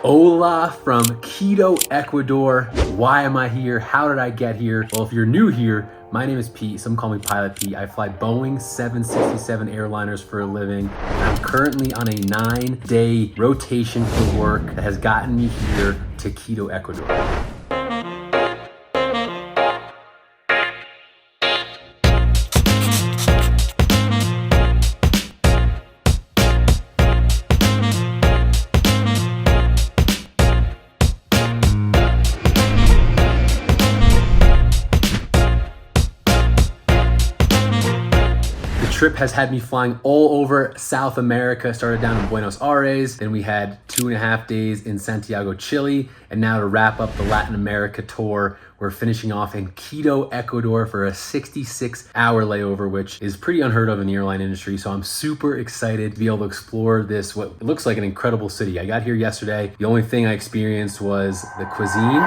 Hola from Quito, Ecuador. Why am I here? How did I get here? Well, if you're new here, my name is Pete. Some call me Pilot Pete. I fly Boeing 767 airliners for a living. I'm currently on a 9-day rotation for work that has gotten me here to Quito, Ecuador. Trip has had me flying all over South America. Started down in Buenos Aires, then we had 2.5 days in Santiago, Chile, and now to wrap up the Latin America tour, we're finishing off in Quito, Ecuador for a 66-hour layover, which is pretty unheard of in the airline industry. So I'm super excited to be able to explore this, what looks like an incredible city. I got here yesterday. The only thing I experienced was the cuisine.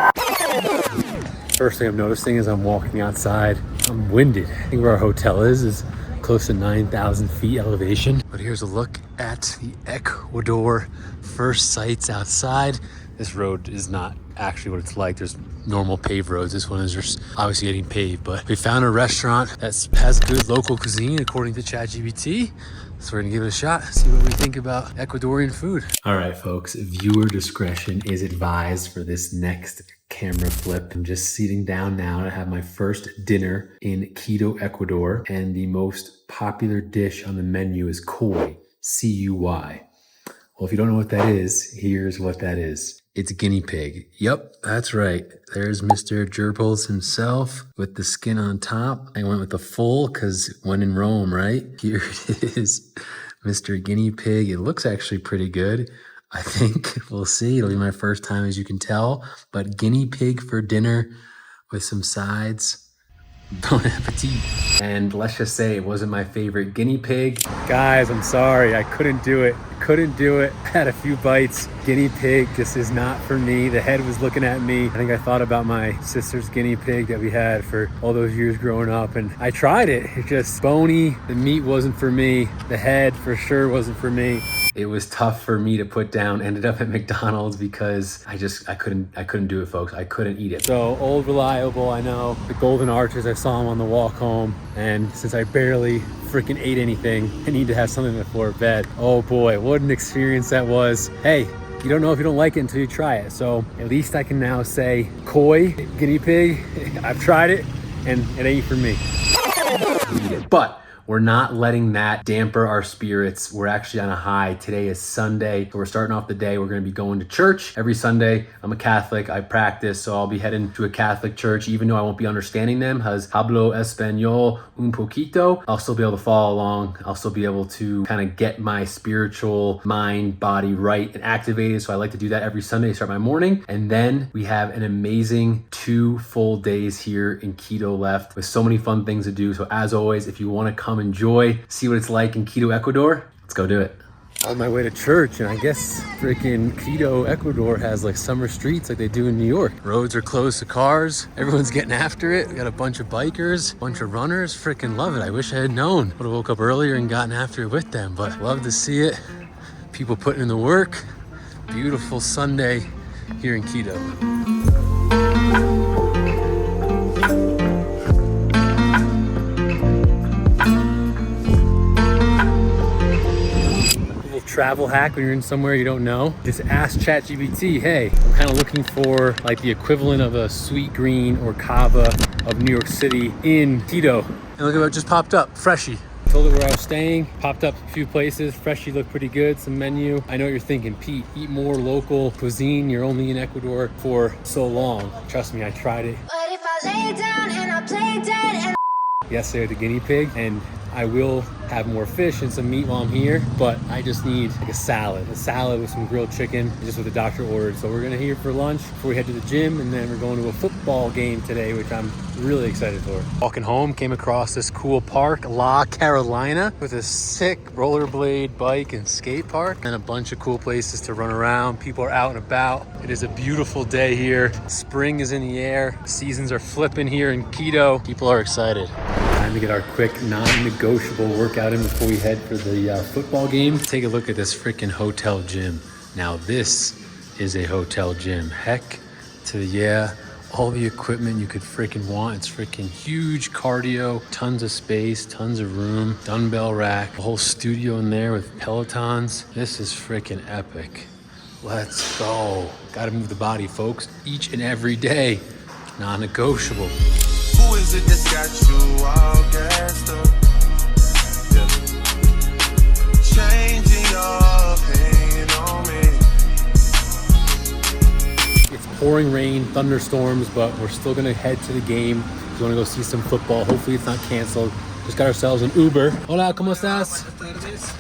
First thing I'm noticing is I'm walking outside. I'm winded. I think where our hotel is close to 9,000 feet elevation. But here's a look at the Ecuador first sights outside. This road is not actually what it's like. There's normal paved roads. This one is just obviously getting paved, but we found a restaurant that has good local cuisine according to ChatGPT. So we're gonna give it a shot, see what we think about Ecuadorian food. All right, folks, viewer discretion is advised for this next camera flip. I'm just sitting down now to have my first dinner in Quito, Ecuador. And the most popular dish on the menu is cuy, C-U-Y. Well, if you don't know what that is, here's what that is. It's guinea pig. Yep, that's right. There's Mr. Gerbils himself with the skin on top. I went with the full because when in Rome, right? Here it is, Mr. Guinea Pig. It looks actually pretty good. I think we'll see. It'll be my first time, as you can tell. But guinea pig for dinner with some sides. Bon appetit. And let's just say it wasn't my favorite guinea pig. Guys, I'm sorry. I couldn't do it. Couldn't do it. Had a few bites. Guinea pig just is not for me. The head was looking at me. I think I thought about my sister's guinea pig that we had for all those years growing up. And I tried it. It's just bony. The meat wasn't for me. The head for sure wasn't for me. It was tough for me to put down. Ended up at McDonald's because I couldn't do it, folks. I couldn't eat it. So old reliable, I know. The Golden Arches, I saw them on the walk home. And since I barely freaking ate anything, I need to have something before bed. Oh boy, what an experience that was. Hey, you don't know if you don't like it until you try it. So at least I can now say cuy, guinea pig. I've tried it and it ain't for me. But we're not letting that damper our spirits. We're actually on a high. Today is Sunday, so we're starting off the day. We're gonna be going to church every Sunday. I'm a Catholic, I practice, so I'll be heading to a Catholic church, even though I won't be understanding them, because hablo español un poquito. I'll still be able to follow along. I'll still be able to kind of get my spiritual mind, body right and activated. So I like to do that every Sunday, start my morning. And then we have an amazing 2 full days here in Quito left with so many fun things to do. So as always, if you wanna come enjoy, see what it's like in Quito, Ecuador, let's go do it. On my way to church, and I guess freaking Quito, Ecuador has like summer streets like they do in New York. Roads are closed to cars. Everyone's getting after it. We got a bunch of bikers, a bunch of runners. Freaking love it. I wish I had known. Would have woke up earlier and gotten after it with them, but love to see it. People putting in the work. Beautiful Sunday here in Quito. Travel hack when you're in somewhere you don't know. Just ask ChatGPT, hey, I'm kind of looking for like the equivalent of a sweet green or cava of New York City in Quito. And look at what just popped up, Freshie. Told it where I was staying, popped up a few places. Freshie looked pretty good, some menu. I know what you're thinking, Pete, eat more local cuisine. You're only in Ecuador for so long. Trust me, I tried it. But if I lay down and I play dead and yesterday with the guinea pig, and I will have more fish and some meat while I'm here, but I just need like a salad with some grilled chicken, just what the doctor ordered. So we're gonna here for lunch before we head to the gym, and then we're going to a football game today, which I'm really excited for. Walking home, came across this cool park, La Carolina, with a sick rollerblade bike and skate park, and a bunch of cool places to run around. People are out and about. It is a beautiful day here. Spring is in the air. Seasons are flipping here in Quito. People are excited. Time to get our quick non-negotiable workout in before we head for the football game. Take a look at this freaking hotel gym. Now this is a hotel gym. Heck to the yeah. All the equipment you could freaking want. It's freaking huge cardio, tons of space, tons of room, dumbbell rack, a whole studio in there with Pelotons. This is freaking epic. Let's go. Gotta move the body, folks, each and every day. Non-negotiable. Who is it that's got you all gassed up? Yeah. Changing your opinion on me. It's pouring rain, thunderstorms, but we're still gonna head to the game. We wanna go see some football. Hopefully it's not canceled. Just got ourselves an Uber. Hola, ¿cómo estás?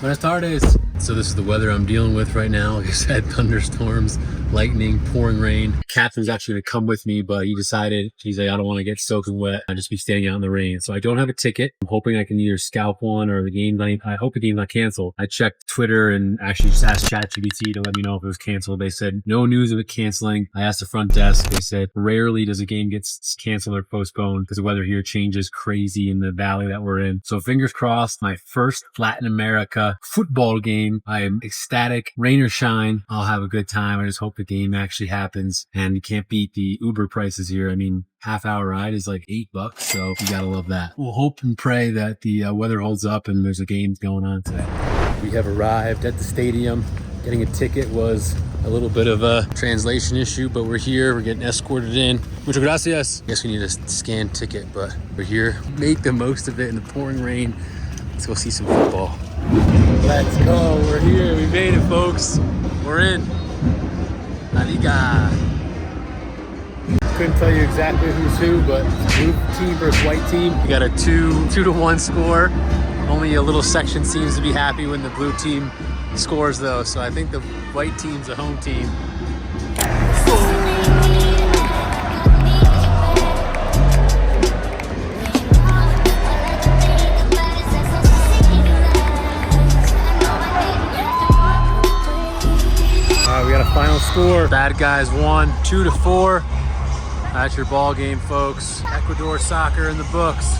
Buenas tardes. So this is the weather I'm dealing with right now. Like I said, thunderstorms, lightning, pouring rain. Captain's actually gonna come with me, but he decided, he's like, I don't wanna get soaking wet. I'll just be standing out in the rain. So I don't have a ticket. I'm hoping I can either scalp one or the game. I hope the game's not canceled. I checked Twitter and actually just asked ChatGPT to let me know if it was canceled. They said no news of it canceling. I asked the front desk. They said rarely does a game get canceled or postponed because the weather here changes crazy in the valley that we're in. So fingers crossed, my first Latin America football game. I am ecstatic. Rain or shine, I'll have a good time. I just hope the game actually happens. And you can't beat the Uber prices here. I mean, half-hour ride is like $8, so you gotta love that. We'll hope and pray that the weather holds up and there's a game going on today. We have arrived at the stadium. Getting a ticket was a little bit of a translation issue, but we're here. We're getting escorted in. Muchas gracias. Guess we need a scanned ticket, but we're here. Make the most of it in the pouring rain. Let's go see some football. Let's go. We're here. We made it, folks. We're in. La Liga. Couldn't tell you exactly who's who, but blue team versus white team. We got a 2-1 score. Only a little section seems to be happy when the blue team scores, though. So I think the white team's the home team. We got a final score. Bad guys won 2-4. That's your ball game, folks. Ecuador soccer in the books.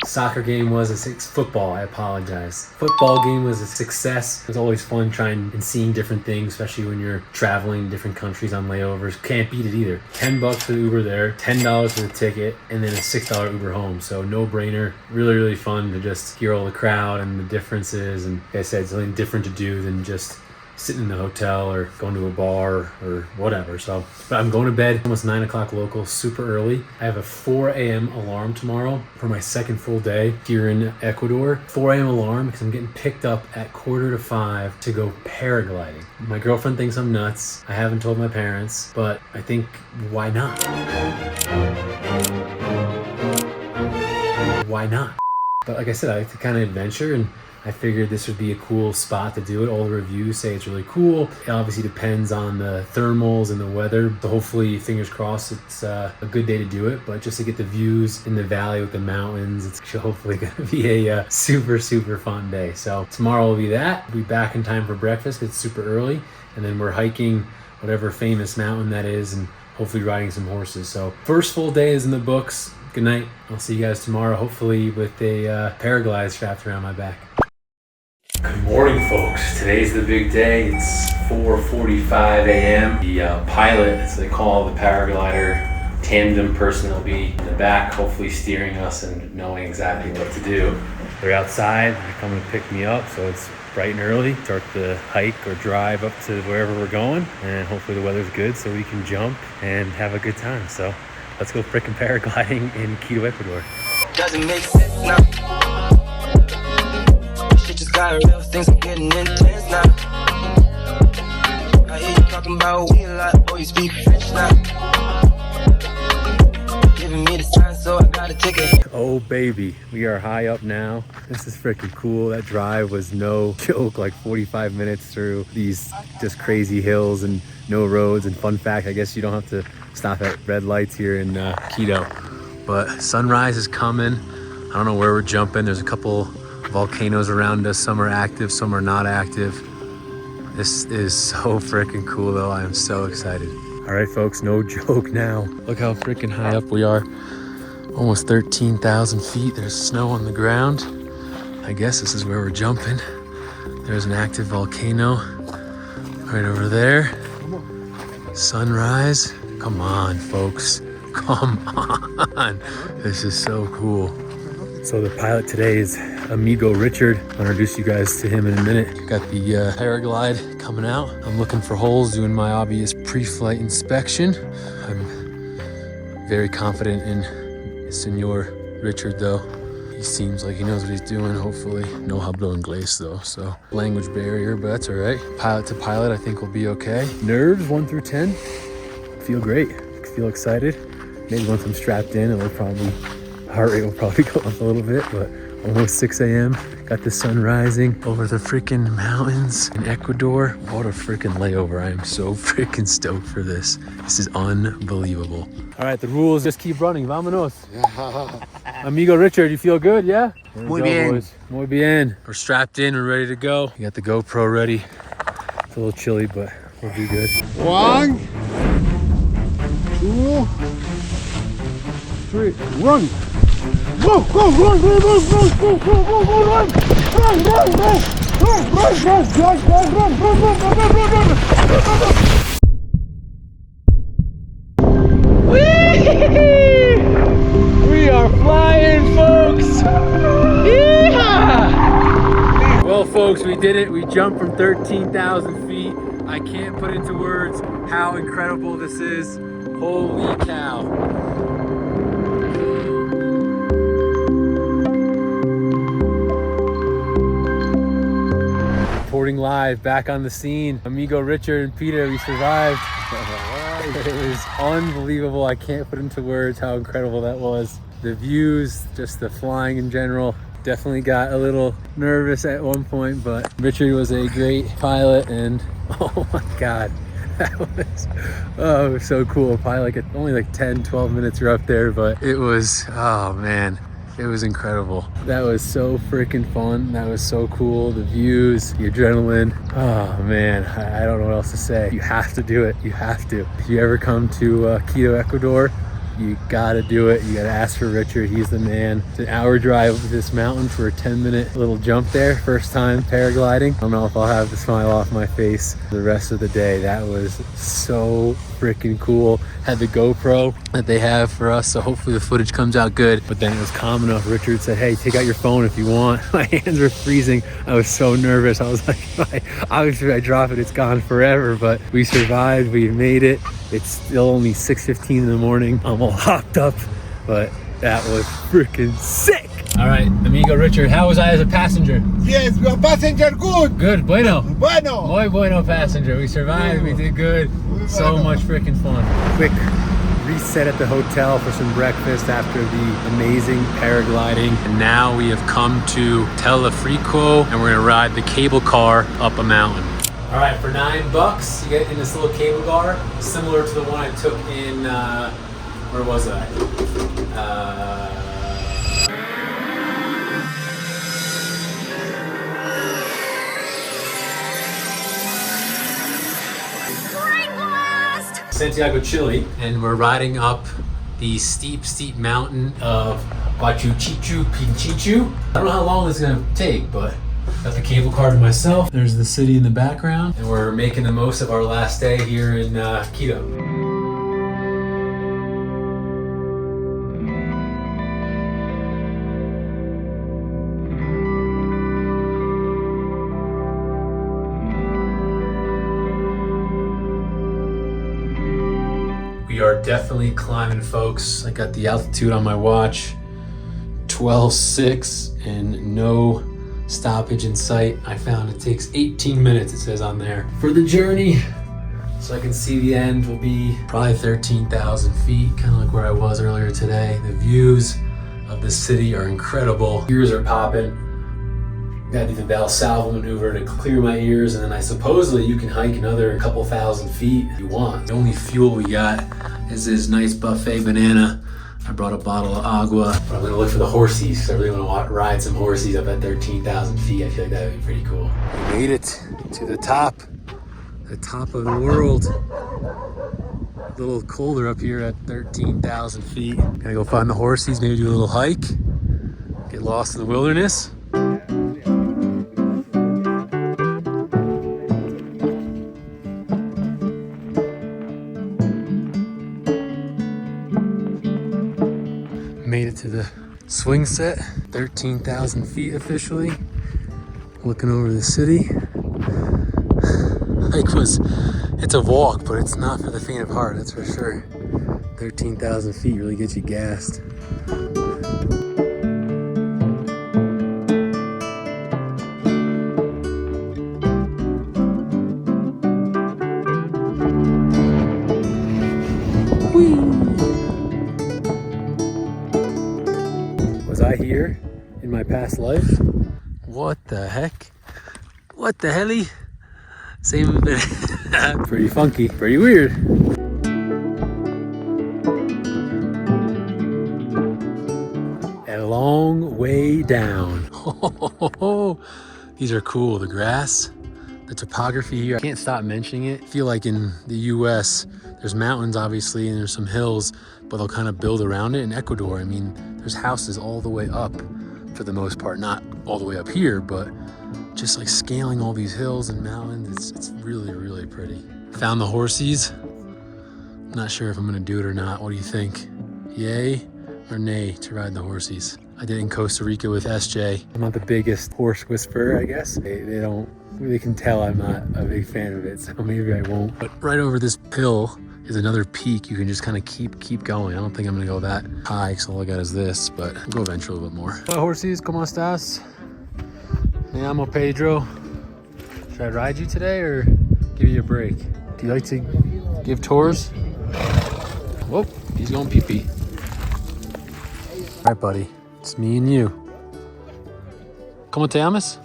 Soccer game was football, I apologize. Football game was a success. It's always fun trying and seeing different things, especially when you're traveling to different countries on layovers. Can't beat it either. $10 for the Uber there, $10 for the ticket, and then a $6 Uber home. So no brainer. Really, really fun to just hear all the crowd and the differences. And like I said, something different to do than just sitting in the hotel or going to a bar or whatever. So, but I'm going to bed almost 9 o'clock local, super early. I have a 4 a.m. alarm tomorrow for my second full day here in Ecuador. 4 a.m. alarm because I'm getting picked up at 4:45 to go paragliding. My girlfriend thinks I'm nuts. I haven't told my parents, but I think why not? Why not? But like I said, I like to kind of adventure, and I figured this would be a cool spot to do it. All the reviews say it's really cool. It obviously depends on the thermals and the weather. So hopefully, fingers crossed, it's a good day to do it. But just to get the views in the valley with the mountains, it's hopefully going to be a super, super fun day. So tomorrow will be that. We'll be back in time for breakfast. It's super early. And then we're hiking whatever famous mountain that is and hopefully riding some horses. So first full day is in the books. Good night. I'll see you guys tomorrow, hopefully with a paraglide strapped around my back. Good morning, folks. Today's the big day. It's 4:45 a.m. The pilot, as they call the paraglider, tandem person will be in the back, hopefully steering us and knowing exactly what to do. They're outside. They're coming to pick me up, so it's bright and early. Start the hike or drive up to wherever we're going, and hopefully the weather's good so we can jump and have a good time. So let's go frickin' paragliding in Quito, Ecuador. Doesn't make sense now. Just got real things, I'm getting intense now. I hear you talking about we a lot, oh you speak French now. Giving me the sign, so I got a ticket. Oh baby, we are high up now. This is freaking cool. That drive was no joke, like 45 minutes through these just crazy hills and no roads. And fun fact, I guess you don't have to stop at red lights here in Quito. But sunrise is coming. I don't know where we're jumping. There's a couple volcanoes around us. Some are active, some are not active. This is so freaking cool though. I am so excited. All right, folks, no joke now. Look how freaking high up we are. Almost 13,000 feet. There's snow on the ground. I guess this is where we're jumping. There's an active volcano right over there. Sunrise. Come on, folks. Come on. This is so cool. So the pilot today is Amigo Richard. I'll introduce you guys to him in a minute. Got the paraglide coming out. I'm looking for holes, doing my obvious pre-flight inspection. I'm very confident in Senor Richard though. He seems like he knows what he's doing, hopefully. No hablo inglés though, so language barrier, but that's all right. Pilot to pilot, I think we'll be okay. Nerves, 1 through 10. Feel great, feel excited. Maybe once I'm strapped in, heart rate will probably go up a little bit, but almost 6 a.m. Got the sun rising over the freaking mountains in Ecuador. What a freaking layover. I am so freaking stoked for this. This is unbelievable. All right, the rules just keep running. Vámonos. Amigo Richard, you feel good, yeah? Muy bien. Boys. Muy bien. We're strapped in, we're ready to go. We got the GoPro ready. It's a little chilly, but we'll be good. 1, 2, 3, run! Go, go, run, run, run, run, go, go, go, go, run! Run, run, run! Run, run, run, run, run, run, run, run, run, run, run, run! We are flying, folks! Yeehaw! Well, folks, we did it. We jumped from 13,000 feet. I can't put into words how incredible this is. Holy cow. Reporting live, back on the scene. Amigo Richard and Peter, we survived. It was unbelievable. I can't put into words how incredible that was. The views, just the flying in general. Definitely got a little nervous at one point, but Richard was a great pilot, and oh my God, that was so cool. Probably like only like 10, 12 minutes you're up there, but it was, oh man. It was incredible. That was so freaking fun. That was so cool. The views, the adrenaline. Oh man, I don't know what else to say. You have to do it. You have to. If you ever come to Quito, Ecuador, you gotta do it. You gotta ask for Richard. He's the man. It's an hour drive up this mountain for a 10-minute little jump there. First time paragliding. I don't know if I'll have the smile off my face the rest of the day. That was so freaking cool. Had the GoPro that they have for us, so hopefully the footage comes out good. But then it was calm enough. Richard said, hey, take out your phone if you want. My hands were freezing. I was so nervous. I was like, obviously if I drop it, it's gone forever. But we survived. We made it. It's still only 6:15 in the morning. I'm all hopped up, but that was freaking sick. All right, Amigo Richard, how was I as a passenger? Yes, your passenger good. Good, bueno. Bueno. Muy bueno passenger. We survived, we did good. So much freaking fun. Quick reset at the hotel for some breakfast after the amazing paragliding. And now we have come to Telefrico, and we're gonna ride the cable car up a mountain. All right, for $9, you get in this little cable car, similar to the one I took in, where was I? Santiago, Chile, and we're riding up the steep mountain of Machu Picchu. I don't know how long this is gonna take, but got the cable car to myself. There's the city in the background, and we're making the most of our last day here in Quito. We are definitely climbing, folks. I got the altitude on my watch, 12.6, and no stoppage in sight. I found it takes 18 minutes, it says on there. For the journey, so I can see the end, will be probably 13,000 feet, kind of like where I was earlier today. The views of the city are incredible. Ears are popping. Gotta do the Valsalva maneuver to clear my ears, and then supposedly you can hike another couple thousand feet if you want. The only fuel we got is this nice buffet banana. I brought a bottle of agua, but I'm gonna look for the horsies because I really want to ride some horsies up at 13,000 feet. I feel like that would be pretty cool. We made it to the top of the world. A little colder up here at 13,000 feet. Gonna go find the horsies, maybe do a little hike, get lost in the wilderness. to the swing set. 13,000 feet officially. Looking over the city. It's a walk, but it's not for the faint of heart, that's for sure. 13,000 feet really gets you gassed. Whee! Was I here in my past life? What the heck? What the helly? Same bit. Pretty funky, pretty weird. A long way down. These are cool, the grass, the topography here. I can't stop mentioning it. I feel like in the US, there's mountains obviously, and there's some hills, but they'll kind of build around it. In Ecuador, I mean, there's houses all the way up for the most part, not all the way up here, but just like scaling all these hills and mountains. It's really, really pretty. Found the horsies. Not sure if I'm gonna do it or not. What do you think? Yay or nay to ride the horsies? I did it in Costa Rica with SJ. I'm not the biggest horse whisperer, I guess. They can tell I'm not a big fan of it, so maybe I won't. But right over this hill is another peak. You can just kind of keep going. I don't think I'm gonna go that high, because all I got is this, but I'll go eventually a little bit more. Hola horsies, ¿cómo estás? Me llamo Pedro. Should I ride you today or give you a break? Do you like to give tours? Whoop, he's going pee-pee. All right, buddy, it's me and you. ¿Cómo te llamas?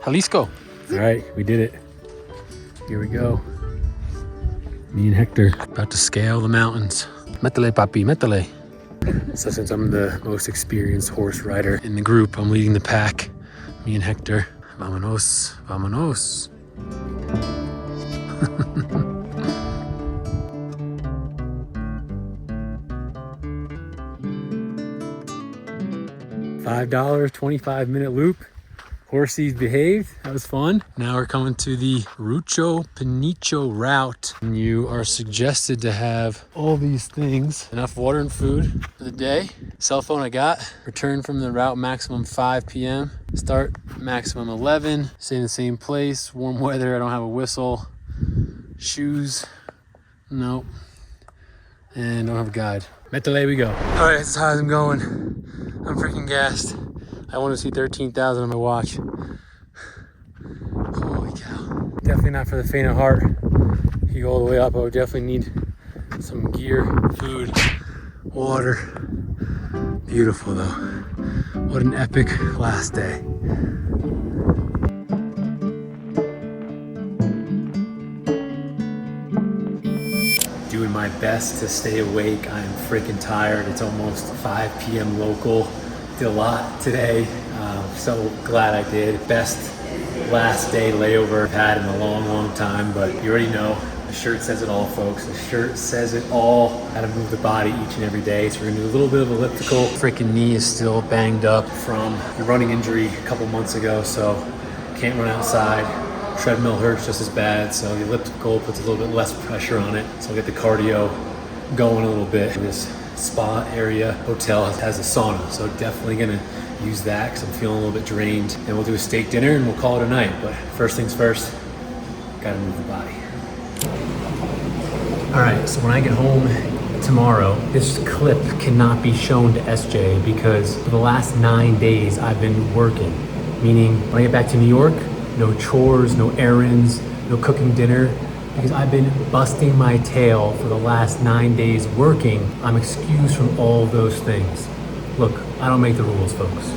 Jalisco. All right, we did it. Here we go. Me and Hector about to scale the mountains. Métele, papi, métele. So since I'm the most experienced horse rider in the group, I'm leading the pack. Me and Hector. Vámonos, vámonos. $5, 25-minute loop. Horsies behaved. That was fun. Now we're coming to the Rucho Penicho route. And you are suggested to have all these things. Enough water and food for the day. Cell phone I got. Return from the route maximum 5 p.m. Start maximum 11. Stay in the same place. Warm weather. I don't have a whistle. Shoes. Nope. And don't have a guide. Metele we go. All right, that's how I'm going. I'm freaking gassed. I want to see 13,000 on my watch. Holy cow. Definitely not for the faint of heart. If you go all the way up, I would definitely need some gear, food, water. Beautiful though. What an epic last day. Doing my best to stay awake. I am freaking tired. It's almost 5 p.m. local. Did a lot today. So glad I did. Best last day layover I've had in a long time, but you already know the shirt says it all, folks. The shirt says it all. How to move the body each and every day. So we're gonna do a little bit of elliptical. Freaking knee is still banged up from the running injury a couple months ago, so can't run outside. Treadmill hurts just as bad, so the elliptical puts a little bit less pressure on it. So I'll get the cardio going a little bit. This spa area hotel has a sauna, so definitely gonna use that because I'm feeling a little bit drained. And we'll do a steak dinner and we'll call it a night. But first things first, gotta move the body. All right, so when I get home tomorrow, this clip cannot be shown to SJ because for the last 9 days I've been working. Meaning when I get back to New York, no chores, no errands, no cooking dinner, because I've been busting my tail for the last 9 days working. I'm excused from all those things. Look, I don't make the rules, folks.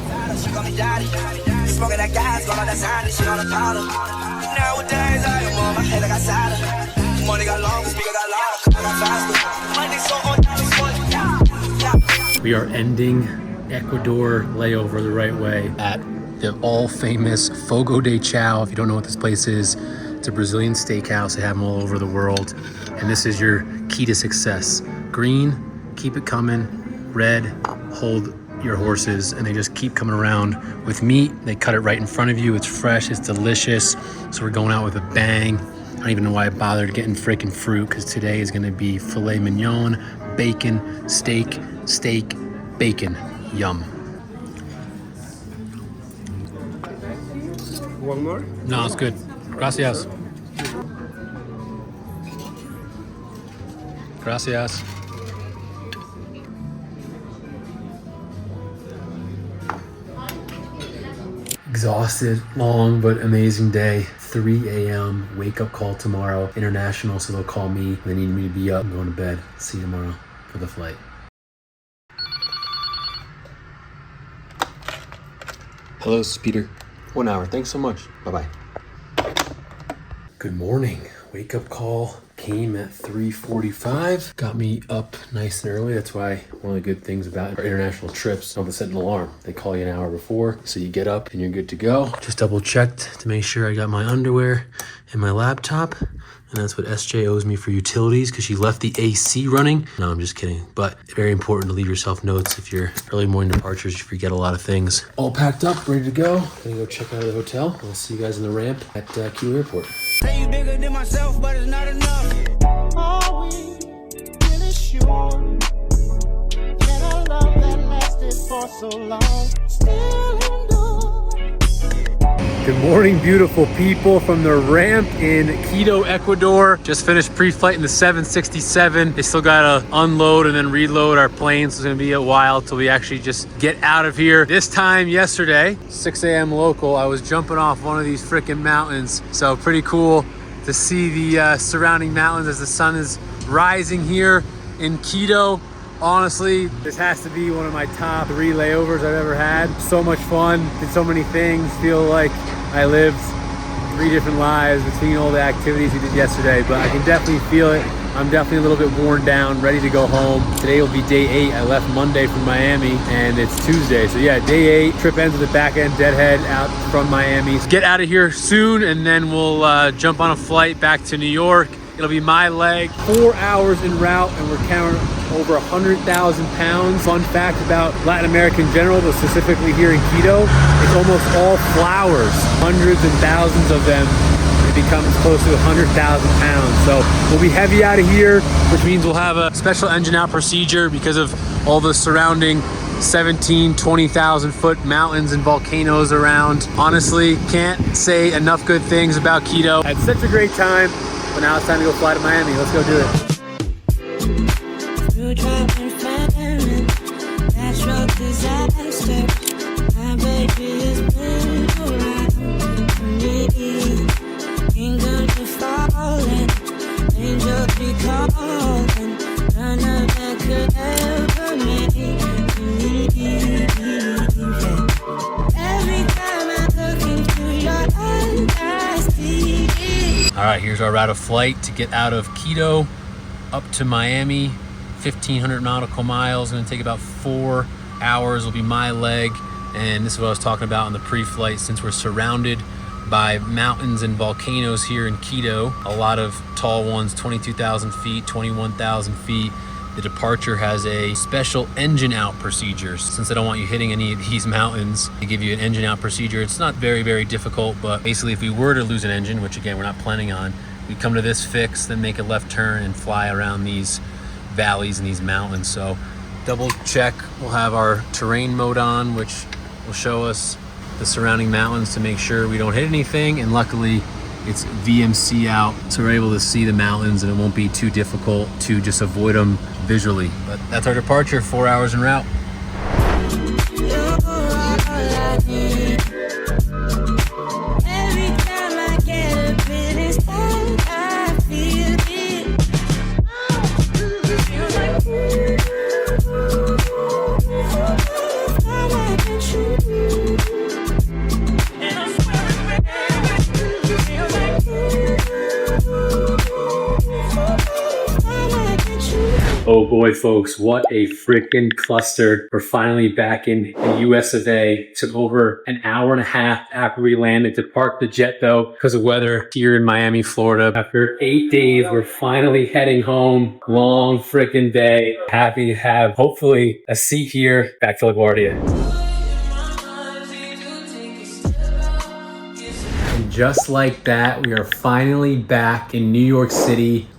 We are ending Ecuador layover the right way at the all-famous Fogo de Chao. If you don't know what this place is, it's a Brazilian steakhouse. They have them all over the world. And this is your key to success. Green, keep it coming. Red, hold your horses, and they just keep coming around. With meat, they cut it right in front of you. It's fresh, it's delicious. So we're going out with a bang. I don't even know why I bothered getting freaking fruit, because today is gonna be filet mignon, bacon, steak, bacon. Yum. One more? No, it's good. Gracias. Gracias. Exhausted, long but amazing day. 3 a.m. wake up call tomorrow. International, so they'll call me. They need me to be up. I'm going to bed. See you tomorrow for the flight. Hello, this is Peter. 1 hour. Thanks so much. Bye-bye. Good morning. Wake up call came at 3:45. Got me up nice and early. That's why one of the good things about our international trips, don't have to set an alarm. They call you an hour before, so you get up and you're good to go. Just double checked to make sure I got my underwear and my laptop. And that's what SJ owes me for utilities because she left the AC running. No, I'm just kidding. But very important to leave yourself notes if you're early morning departures, you forget a lot of things. All packed up, ready to go. Gonna go check out the hotel. I'll see you guys in the ramp at Quito Airport. Say you bigger than myself, but it's not enough. Are we really sure that our love that lasted for so long still endure? Good morning, beautiful people from the ramp in Quito, Ecuador. Just finished pre-flight in the 767. They still gotta unload and then reload our planes. So it's gonna be a while till we actually just get out of here. This time yesterday, 6 a.m. local, I was jumping off one of these freaking mountains. So pretty cool to see the surrounding mountains as the sun is rising here in Quito. Honestly, this has to be one of my top 3 layovers I've ever had. So much fun, did so many things, feel like I lived 3 different lives between all the activities we did yesterday, but I can definitely feel it. I'm definitely a little bit worn down, ready to go home. Today will be day 8. I left Monday from Miami and it's Tuesday. So yeah, day 8, trip ends with a back end deadhead out from Miami. Get out of here soon and then we'll jump on a flight back to New York. It'll be my leg. 4 hours en route and we're carrying over 100,000 pounds. Fun fact about Latin America in general, but specifically here in Quito, it's almost all flowers. Hundreds and thousands of them. It becomes close to 100,000 pounds. So we'll be heavy out of here, which means we'll have a special engine out procedure because of all the surrounding 20,000 foot mountains and volcanoes around. Honestly, can't say enough good things about Quito. Had such a great time, but now it's time to go fly to Miami. Let's go do it. Natural disaster. My baby is blue around me. Kingdom to falling, angels be calling. None of that could ever make me leave. Every time I look into your eyes, I see. All right, here's our route of flight to get out of Quito up to Miami. 1,500 nautical miles. Gonna take about 4 hours. Will be my leg. And this is what I was talking about in the pre-flight. Since we're surrounded by mountains and volcanoes here in Quito, a lot of tall ones, 22,000 feet, 21,000 feet. The departure has a special engine out procedure. Since I don't want you hitting any of these mountains, they give you an engine out procedure. It's not very, very difficult, but basically if we were to lose an engine, which again, we're not planning on, we come to this fix, then make a left turn and fly around these valleys and these mountains. So double check, we'll have our terrain mode on, which will show us the surrounding mountains to make sure we don't hit anything. And luckily it's VMC out, so we're able to see the mountains and it won't be too difficult to just avoid them visually. But that's our departure, 4 hours en route. Oh boy, folks, what a freaking cluster. We're finally back in the US of A. Took over an hour and a half after we landed to park the jet though, because of weather here in Miami, Florida. After 8 days, we're finally heading home. Long freaking day. Happy to have, hopefully, a seat here back to LaGuardia. And just like that, we are finally back in New York City.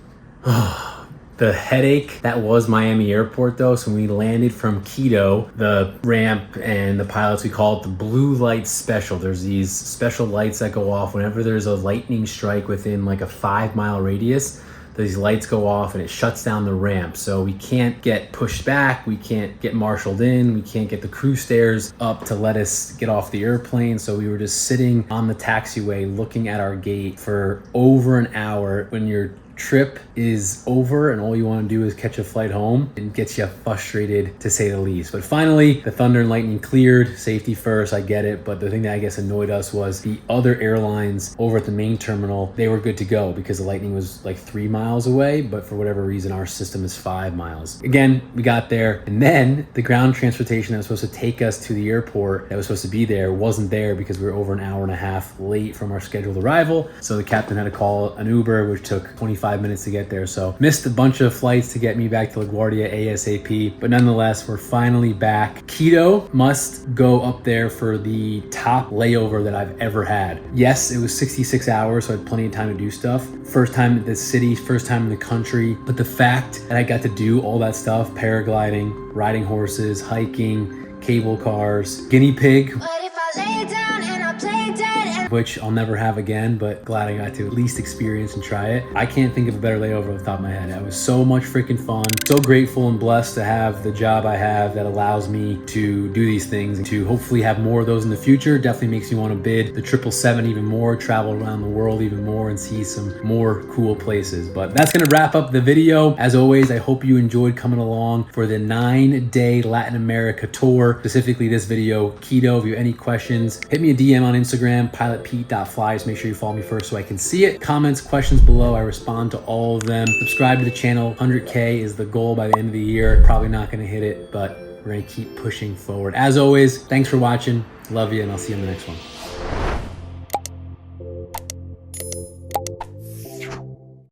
The headache that was Miami Airport though, so when we landed from Quito, the ramp and the pilots, we call it the blue light special. There's these special lights that go off whenever there's a lightning strike within like a 5-mile radius. These lights go off and it shuts down the ramp. So we can't get pushed back, we can't get marshaled in, we can't get the crew stairs up to let us get off the airplane. So we were just sitting on the taxiway looking at our gate for over an hour. When your trip is over and all you want to do is catch a flight home, it gets you frustrated to say the least. But finally, the thunder and lightning cleared. Safety first, I get it. But the thing that I guess annoyed us was the other airlines over at the main terminal, they were good to go because the lightning was like 3 miles away. But for whatever reason, our system is 5 miles. Again, we got there. And then the ground transportation that was supposed to take us to the airport that was supposed to be there wasn't there because we were over an hour and a half late from our scheduled arrival. So the captain had to call an Uber, which took 25 minutes to get there. So missed a bunch of flights to get me back to LaGuardia ASAP, but nonetheless, we're finally back. Quito must go up there for the top layover that I've ever had. Yes, it was 66 hours, so I had plenty of time to do stuff. First time in the city, first time in the country, but the fact that I got to do all that stuff, paragliding, riding horses, hiking, cable cars, guinea pig, What if I lay down and I play dead and which I'll never have again, but glad I got to at least experience and try it. I can't think of a better layover off the top of my head. It was so much freaking fun. So grateful and blessed to have the job I have that allows me to do these things and to hopefully have more of those in the future. Definitely makes me want to bid the 777 even more, travel around the world even more, and see some more cool places. But that's gonna wrap up the video. As always, I hope you enjoyed coming along for the 9-day Latin America tour, specifically this video, Quito. If you have any questions, hit me a DM on Instagram, pilotpete.fly. Just make sure you follow me first so I can see it. Comments, questions below, I respond to all of them. Subscribe to the channel. 100K is the goal by the end of the year. Probably not gonna hit it, but we're gonna keep pushing forward. As always, thanks for watching. Love you, and I'll see you in the next one.